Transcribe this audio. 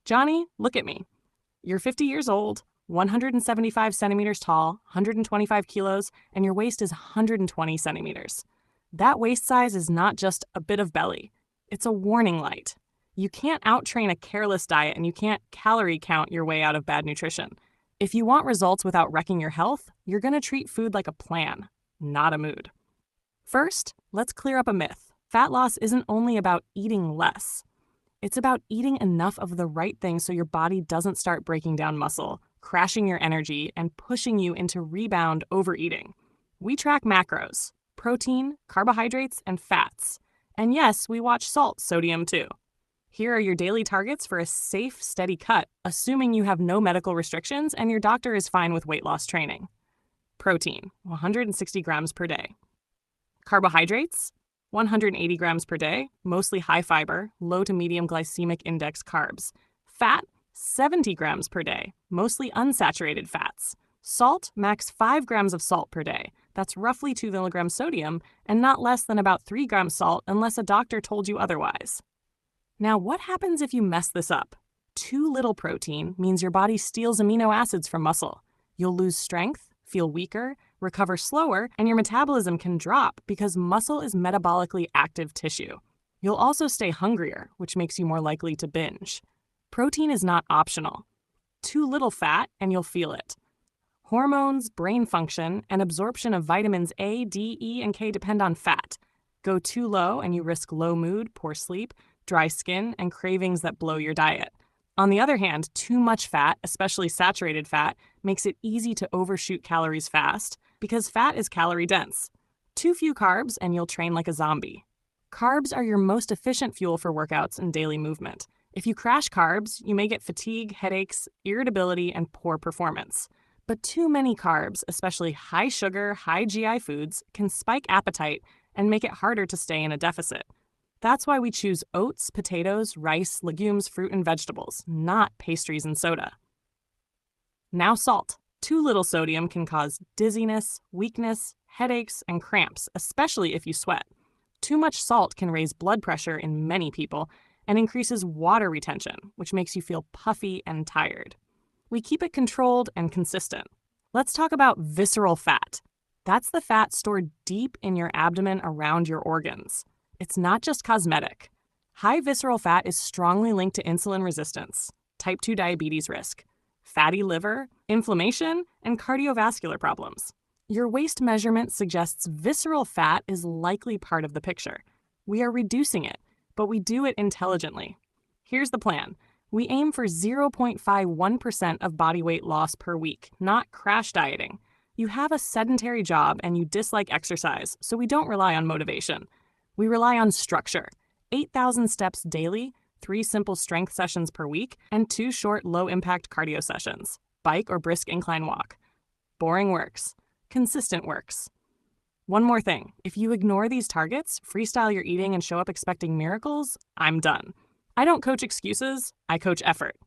Johnny, look at me. You're 50 years old, 175 centimeters tall, 125 kilos, and your waist is 120 centimeters. That waist size is not just a bit of belly. It's a warning light. You can't outtrain a careless diet and you can't calorie count your way out of bad nutrition. If you want results without wrecking your health, you're going to treat food like a plan, not a mood. First, let's clear up a myth. Fat loss isn't only about eating less. It's about eating enough of the right things so your body doesn't start breaking down muscle, crashing your energy, and pushing you into rebound overeating. We track macros: protein, carbohydrates, and fats. And yes, we watch salt, sodium too. Here are your daily targets for a safe, steady cut, assuming you have no medical restrictions and your doctor is fine with weight loss training. Protein, 160 grams per day. Carbohydrates, 180 grams per day, mostly high fiber, low to medium glycemic index carbs. Fat, 70 grams per day, mostly unsaturated fats. Salt, max 5 grams of salt per day. That's roughly 2 milligrams sodium, and not less than about 3 grams salt unless a doctor told you otherwise. Now, what happens if you mess this up? Too little protein means your body steals amino acids from muscle. You'll lose strength, feel weaker, recover slower, and your metabolism can drop because muscle is metabolically active tissue. You'll also stay hungrier, which makes you more likely to binge. Protein is not optional. Too little fat, and you'll feel it. Hormones, brain function, and absorption of vitamins A, D, E, and K depend on fat. Go too low, and you risk low mood, poor sleep, dry skin, and cravings that blow your diet. On the other hand, too much fat, especially saturated fat, makes it easy to overshoot calories fast because fat is calorie dense. Too few carbs, and you'll train like a zombie. Carbs are your most efficient fuel for workouts and daily movement. If you crash carbs, you may get fatigue, headaches, irritability, and poor performance. But too many carbs, especially high sugar, high GI foods, can spike appetite and make it harder to stay in a deficit. That's why we choose oats, potatoes, rice, legumes, fruit, and vegetables, not pastries and soda. Now salt. Too little sodium can cause dizziness, weakness, headaches, and cramps, especially if you sweat. Too much salt can raise blood pressure in many people and increases water retention, which makes you feel puffy and tired. We keep it controlled and consistent. Let's talk about visceral fat. That's the fat stored deep in your abdomen around your organs. It's not just cosmetic. High visceral fat is strongly linked to insulin resistance, type 2 diabetes risk, fatty liver, inflammation, and cardiovascular problems. Your waist measurement suggests visceral fat is likely part of the picture. We are reducing it, but we do it intelligently. Here's the plan. We aim for 0.51% of body weight loss per week, not crash dieting. You have a sedentary job and you dislike exercise, so we don't rely on motivation. We rely on structure. 8,000 steps daily, 3 simple strength sessions per week, and 2 short low-impact cardio sessions, bike or brisk incline walk. Boring works. Consistent works. One more thing. If you ignore these targets, freestyle your eating, and show up expecting miracles, I'm done. I don't coach excuses, I coach effort.